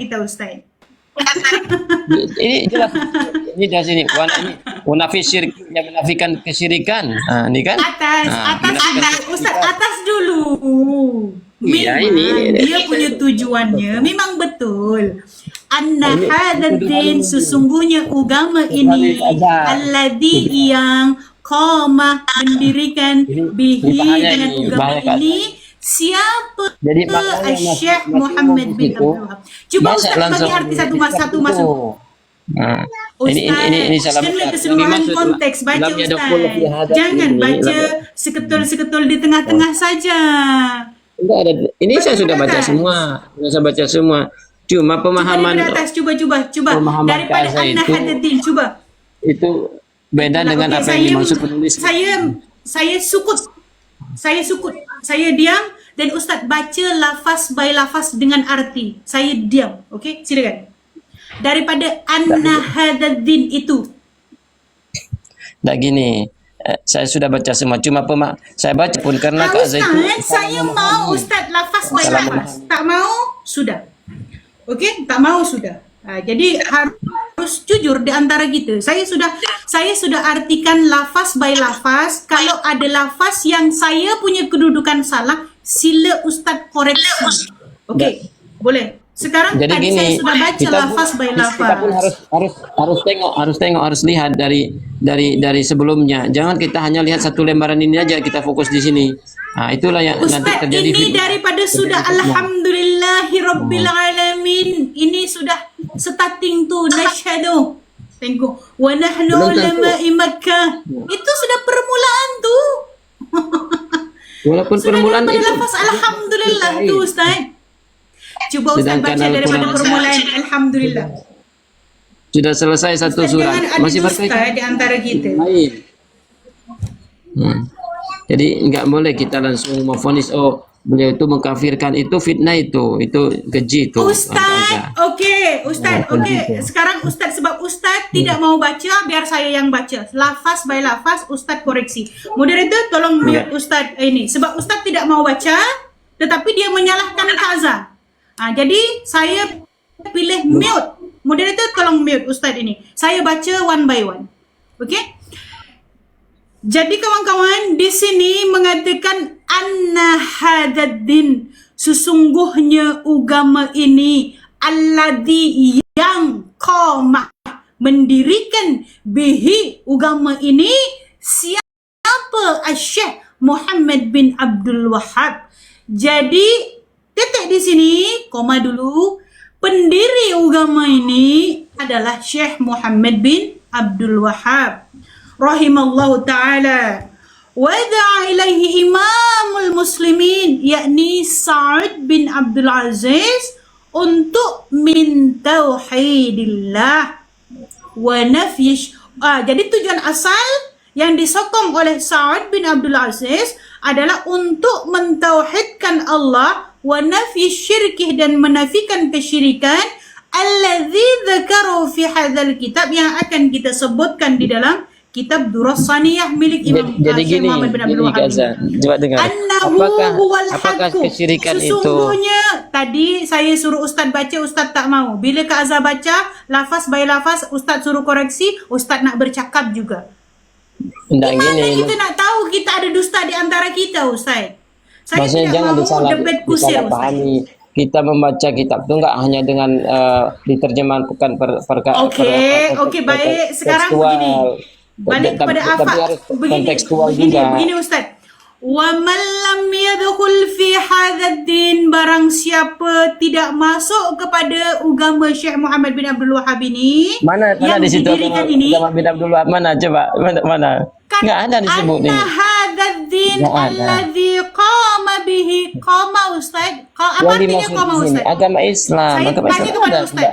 kita Ustaz. Ini jelas, ini dari sini. Ini munafi syirik, yang menafikan kesyirikan. Ini kan? Atas Ustaz, atas dulu. Iya, Memang dia punya tujuannya, memang betul. Anna hadzal din, sesungguhnya agama ini alladzi yang qama, mendirikan bihi dengan agama ini siapa? Syekh Muhammad bin Abdul Wahab. Coba Ustaz bagi arti satu masuk. Ini salah keseluruhan konteks baca Ustaz. Jangan baca seketul-seketul di tengah-tengah saja. Enggak ada. Ini saya sudah baca semua. Saya baca semua. Cuma pemahaman dari atas, coba daripada anna hadatin, coba. Itu beda dengan apa yang dimaksud penulis. Saya sukut. Saya diam dan Ustaz baca lafaz by lafaz dengan arti. Saya diam. Okey, silakan. Daripada anna hadatin itu. Tak gini. Saya sudah baca semua. Cuma saya baca pun karena Kak Zaitun. Saya mau Ustaz lafaz by lafaz. Tak mau sudah. Okey, tak mau sudah. Jadi harus jujur di antara kita. Saya sudah artikan lafaz by lafaz. Kalau ada lafaz yang saya punya kedudukan salah, sila Ustaz koreksi. Okey, boleh. Sekarang jadi tadi gini, saya sudah baca lafaz by lafaz. Kita pun harus tengok, dari sebelumnya. Jangan kita hanya lihat satu lembaran ini aja, kita fokus di sini. Nah, itulah yang Ustaz, nanti terjadi. Ini daripada sudah alhamdulillahirabbil alamin. Ini sudah starting tu nasyhadu. Tengok. Wa nahnu ulama'i Makkah. Itu sudah permulaan tu. Walaupun permulaan itu lafaz alhamdulillah tu Ustaz. Cuba Ustaz baca daripada permulaan alhamdulillah. Sudah selesai satu surat. Masih berkaitan di antara kita. Jadi enggak boleh kita langsung memvonis beliau itu mengkafirkan, itu fitnah, itu keji itu. Ustaz, okey. Sekarang Ustaz, sebab Ustaz tidak mau baca, biar saya yang baca. Lafaz by lafaz Ustaz koreksi. Moderator tolong mute Ustaz ini sebab Ustaz tidak mau baca tetapi dia menyalahkan Kaza. Jadi saya pilih mute. Moderator tolong mute Ustaz ini. Saya baca one by one. Okey? Jadi kawan-kawan, di sini mengatakan anna hadzal din, sesungguhnya agama ini alladzi yang qama, mendirikan bihi agama ini siapa? Syekh Muhammad bin Abdul Wahab. Jadi titik di sini, koma dulu. Pendiri agama ini adalah Syekh Muhammad bin Abdul Wahab rahimallahu ta'ala. Wada'a ilaihi imamul muslimin, yakni Sa'ad bin Abdul Aziz, untuk min tauhidillah wa nafyish. Jadi tujuan asal yang disokong oleh Sa'ad bin Abdul Aziz adalah untuk mentauhidkan Allah wa nafyish syirkih, dan menafikan kesyirikan, alladzi dzakaru fi hadzal kitab, yang akan kita sebutkan di dalam kitab Durrassaniyah milik Imam Syekh Muhammad bin Abdul Wahab. Coba dengar. Apakah kesyirikan itu? Sesungguhnya tadi saya suruh Ustaz baca, Ustaz tak mau. Bila Kak Azhar baca lafaz by lafaz, Ustaz suruh koreksi, Ustaz nak bercakap juga. Gimana kita nak tahu kita ada dusta di antara kita, Ustaz? Saya tidak mau debat kusir, Ustaz. Kita membaca kitab itu enggak hanya dengan diterjemahkan perkara. Okey, baik. Sekarang begini. Balik kepada begini Ustaz. Wa man lam yadkhul fi hadzal din, barang siapa tidak masuk kepada agama Syekh Muhammad bin Abdul Wahab ini, mana di situ Muhammad bin Abdul Wahab, mana coba mana enggak ada disebut ini. Hadzal din alladzi qama bihi, qama Ustaz. Apa artinya qama Ustaz? Agama Islam. Agama Islam.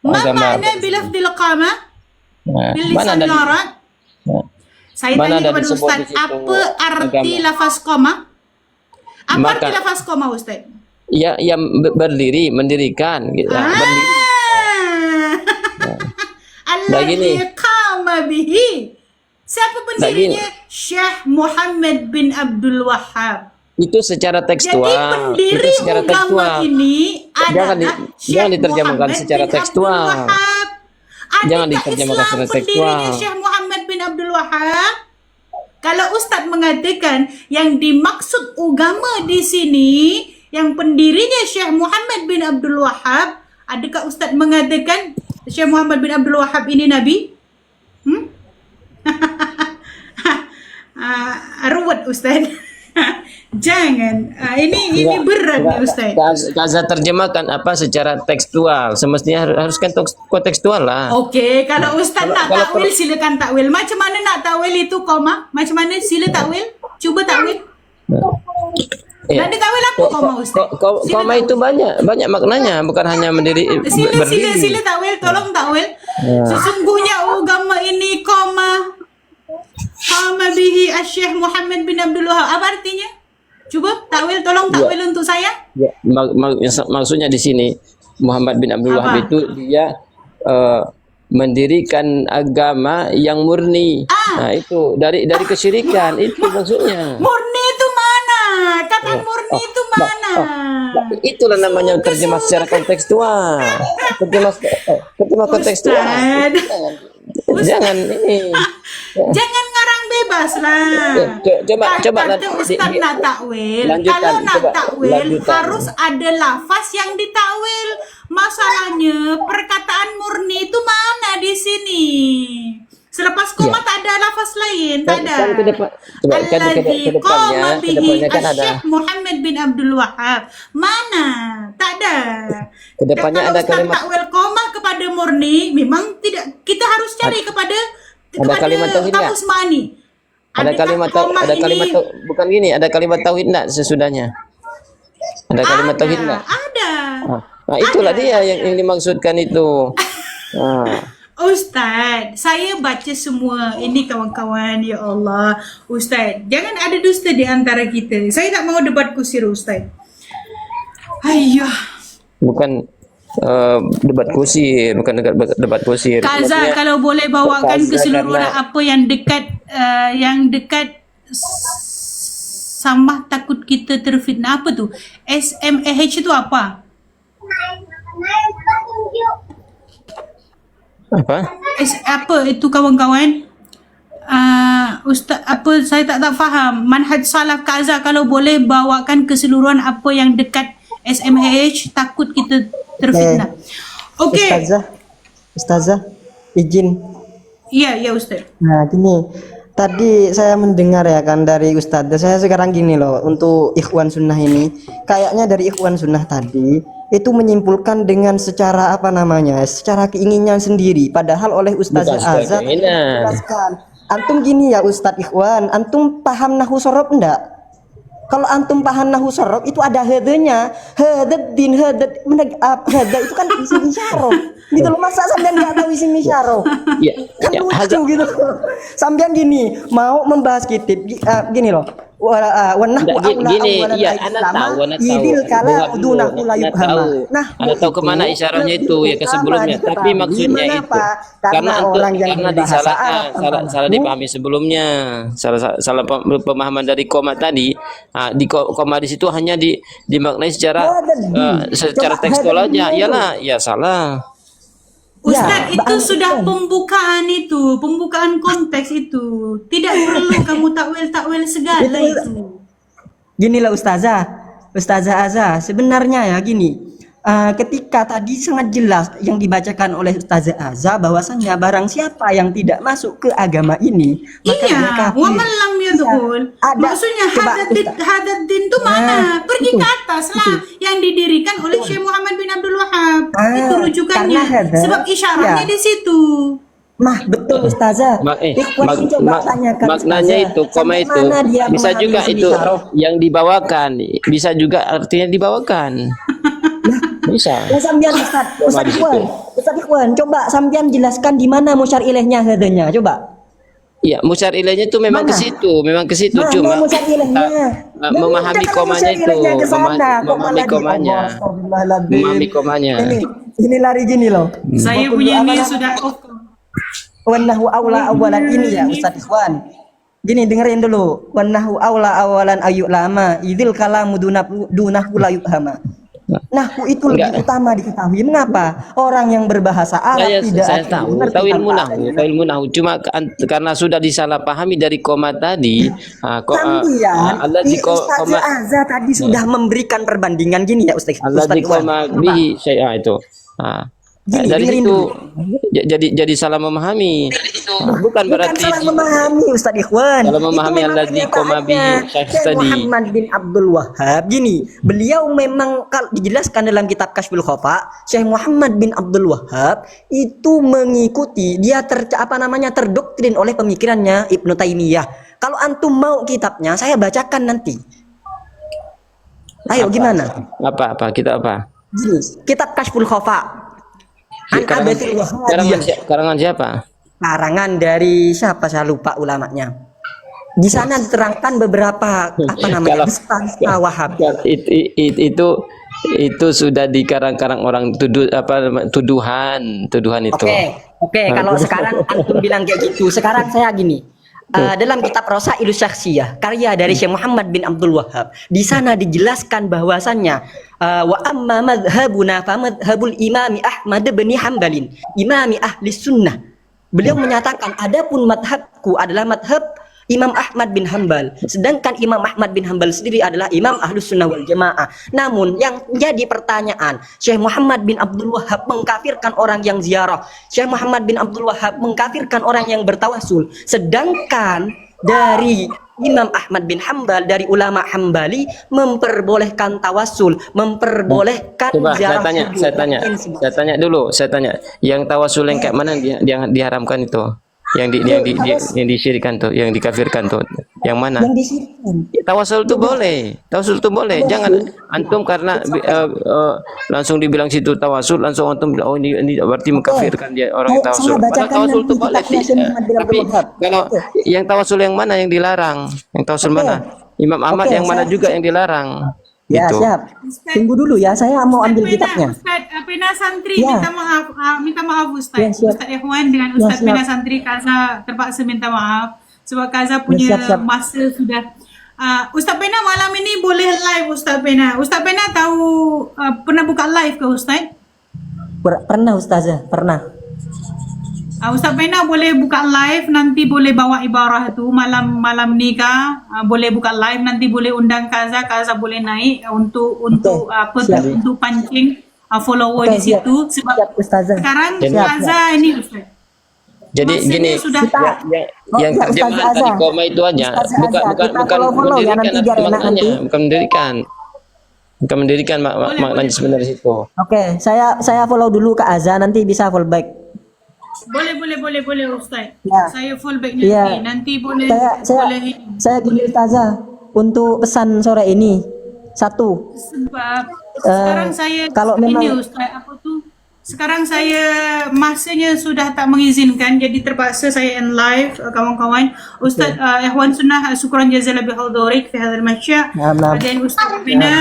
Ma makna bilafdil qama? Mana ada? Saya tanya kepada Ustaz, apa arti lafaz koma? Apa arti lafaz koma, Ustaz? Ya, yang berdiri, mendirikan gitu. Berdiri. Alladzi qama bihi. Siapa pendirinya? Syekh Muhammad bin Abdul Wahab. Itu secara tekstual. Jadi pendiri agama ini jangan adalah jangan Syekh diterjemahkan Muhammad secara bin Abdul tekstual. Wahab. Jangan Adakah diterjemahkan Islam secara tekstual. pendirinya Syekh Muhammad bin Abdul Wahab? Kalau Ustadz mengatakan yang dimaksud agama di sini yang pendirinya Syekh Muhammad bin Abdul Wahab, adakah Ustadz mengatakan Syekh Muhammad bin Abdul Wahab ini nabi? Ruwet Ustadz. Jangan. Ini berat nih Ustadz. Kaza terjemahkan apa secara tekstual. Semestinya harus kan kontekstual lah. Oke, kalau Ustadz nak kalau takwil silakan takwil. Macam mana nak takwil itu koma? Macam mana sila takwil? Cuba takwil. Ya. Nak ditakwil apa koma Ustadz? Sila Koma itu banyak maknanya, bukan hanya berdiri. Sila takwil, tolong takwil. Ya. Sesungguhnya agama ini koma bihi Syekh Muhammad bin Abdul Wahab. Apa artinya? Coba takwil, tolong takwil untuk saya. Ya, maksudnya di sini Muhammad bin Abdul Wahab itu dia mendirikan agama yang murni. Nah, itu dari kesyirikan itu maksudnya. Murni itu mana? Kata murni itu mana? Itulah namanya terjemah secara kontekstual. Terjemah kontekstual. Jangan ini. Jangan ngarang bebas lah. Coba kata Ustaz nak takwil. Lanjutkan, Kalau nak coba, takwil lanjutkan. harus ada lafaz yang ditakwil. Masalahnya perkataan murni itu mana di sini? Selepas koma tak ada lafaz lain, tak ada. Kan ke depan, coba, kedepannya kan ada. Syekh Muhammad bin Abdul Wahab. Mana? Tak ada. Kedepannya ada kalimat. Takwil koma kepada murni, memang tidak. Kita harus cari kepada kalimat tauhid nggak? Kamus Mani. Ada kalimat bukan gini, ada kalimat tauhid enggak sesudahnya? Ada kalimat tauhid enggak? Ada. Nah, itulah dia yang dimaksudkan itu. Ustaz, saya baca semua ini kawan-kawan, ya Allah. Ustaz, jangan ada dusta di antara kita. Saya tak mau debat kusir Ustaz. Ayah. Bukan debat kusir, bukan debat kusir. Kaza, kalau boleh bawakan keseluruhan apa yang dekat sama takut kita terfitnah. Apa tu? SMAH itu apa? Apa itu kawan-kawan? Ustaz, apa saya tak faham. Manhaj salaf Kaza, kalau boleh bawakan keseluruhan apa yang dekat SMAH, takut kita terfitnah. Okey. Ustazah, izin. Iya Ustaz. Nah, gini. Tadi saya mendengar ya kan dari Ustazah. Saya sekarang gini loh, untuk Ikhwan Sunnah ini, kayaknya dari Ikhwan Sunnah tadi itu menyimpulkan dengan secara apa namanya, secara keinginan sendiri. Padahal oleh Ustazah Azza jelaskan. Antum gini ya Ustaz Ikhwan, antum paham nahwu sorob enggak? Kalau antum paham nahwu sorob itu ada hadanya, hadad din hadad hada itu kan isim isyarah. Gitu loh, masa sampean enggak tahu isim isyarah? Iya. Kan lucu gitu. Sampean gini mau membahas kitab gini loh. Gini, iya, anak tahu. Anda tahu kemana isyaratnya itu ya ke sebelumnya. Tapi maksudnya itu karena disalahkan, salah dipahami sebelumnya, salah pemahaman dari koma tadi. Di koma di situ hanya dimaknai secara tekstual aja. Iyalah, ya salah. Ustaz, itu sudah pembukaan konteks itu. Tidak perlu kamu takwil segala itu. Gini lah Ustazah Azza, sebenarnya ya gini. Ketika tadi sangat jelas yang dibacakan oleh Ustazah Azza bahwasanya barang siapa yang tidak masuk ke agama ini, maka dia kafir. Wa man lam yadkhul. Maksudnya hadad din itu mana? Pergi ke atas lah, yang didirikan oleh Syekh Muhammad bin Abdul Wahab. Itu rujukannya. Sebab isyaratnya di situ. Betul Ustazah. Maknanya itu koma itu bisa juga itu yang dibawakan, bisa juga artinya dibawakan. Bisa. Ya sampean Ustaz Ikhwan, coba sampean jelaskan di mana musyar ilaihnya hadanya, coba. Iya, musyar ilaihnya itu memang ke situ, cuma memahami komanya itu, memahami komanya. Ini lari gini loh. Saya punya ini sudah Wanahu aula awalan ini ya Ustaz Ikhwan. Gini dengerin dulu. Wanahu aula awalan ayu lama idil kalamu dunahu la yuhama. Nahwu itu lebih utama diketahui. Mengapa? Orang yang berbahasa Arab tidak Saya akan tahu, mengerti tahu ilmu tanpa nahwu, tahu ilmu nahwu. Cuma karena sudah disalahpahami dari koma tadi, Kemudian Allah di Ustaz koma Azza tadi sudah memberikan perbandingan gini ya Ustaz. Allah Ustaz di Iwan. koma bihi syai'a itu. Gini, Dari dengerin situ dulu. jadi salah memahami. Bukan Bukan berarti salah memahami Ustaz Ikhwan. Salah memahami Itu memang allazi koma bihi kenyataannya. syekh Syekh tadi. Muhammad bin Abdul Wahhab gini, beliau memang kalau dijelaskan dalam kitab Kashful Khafa, Syekh Muhammad bin Abdul Wahhab itu mengikuti, dia terdoktrin oleh pemikirannya Ibnu Taimiyah. Kalau antum mau kitabnya, saya bacakan nanti. Ayo gimana? Apa kita apa? Gini, kitab Kashful Khafa. An Abatil Wahhabiyah. Karangan siapa? Karangan dari siapa saya lupa ulamanya. Di sana diterangkan beberapa dusta Wahhab. Itu sudah dikarang-karang orang tuduhan itu. Oke. Kalau sekarang antum bilang kayak gitu, sekarang saya gini. Dalam kitab Rasailus Syakhsiyah karya dari Syekh Muhammad bin Abdul Wahhab, di sana dijelaskan bahwasannya wa amma madhhabuna fa madhhabul imami Ahmad bin Hambalin, imami ahli sunnah. Beliau menyatakan adapun madhabku adalah madhab Imam Ahmad bin Hambal, sedangkan Imam Ahmad bin Hambal sendiri adalah Imam Ahlus Sunnah wal Jamaah. Namun yang jadi pertanyaan, Syekh Muhammad bin Abdul Wahhab mengkafirkan orang yang ziarah, Syekh Muhammad bin Abdul Wahhab mengkafirkan orang yang bertawasul, sedangkan dari Imam Ahmad bin Hambal, dari ulama Hambali memperbolehkan tawasul, memperbolehkan ziarah. Saya tanya, yang tawasul yang kayak mana yang diharamkan itu? Yang disyirikan tuh, yang dikafirkan tuh, yang mana? Yang disyirikan. Tawasul itu boleh, jangan antum karena langsung dibilang situ tawasul, langsung antum bilang ini berarti mengkafirkan dia orang yang tawasul. Tawasul itu boleh, tapi kalau yang tawasul yang mana yang dilarang? Yang tawasul mana? Imam Ahmad yang mana juga yang dilarang? Ya, gitu. siap. Tunggu dulu ya, saya mau ambil kitabnya. Ustaz Pena Santri minta maaf Ustaz. Ya, siap. Ustaz Ikhwan dengan Ustaz Pena Santri, Kaza terpaksa minta maaf sebab Kaza punya masa sudah. Ustaz Pena malam ini boleh live Ustaz Pena. Ustaz Pena tahu pernah buka live ke Ustaz? Pernah Ustazah, pernah. Ustaz Pena boleh buka live, nanti boleh bawa ibarah tu malam nikah, boleh buka live, nanti boleh undang Kaza boleh naik untuk untuk pancing follower di situ sebab sekarang Kaza ini Ustaz. Jadi gini, sudah yang terjemahan tadi koma itu aja, bukan mendirikan maknanya sebenarnya situ. Oke, saya follow dulu Kak Azza, nanti bisa follow back. Boleh Ustaz. Ya. Saya fullback nanti boleh. Saya gini Ustazah, untuk pesan sore ini satu. Sebab sekarang saya kalau memang Ustaz sekarang saya masanya sudah tak mengizinkan, jadi terpaksa saya end live kawan-kawan. Ustaz Ikhwan Sunnah syukran jazakallahu bihadhurik fi hadzal masya'. Dan Ustaz Pena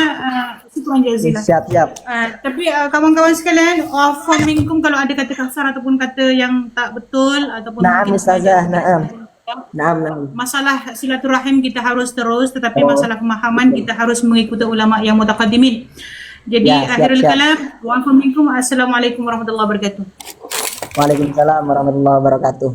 syukran jazakallahu. Siap. Tapi kawan-kawan sekalian, afwan minkum kalau ada kata kasar ataupun kata yang tak betul ataupun Naam Ustazah, naam. Masalah silaturahim kita harus terus, tetapi masalah pemahaman kita harus mengikuti ulama yang mutaqaddimin. Jadi akhirul kalam, wa assalamualaikum warahmatullahi wabarakatuh. Waalaikumsalam warahmatullahi wabarakatuh.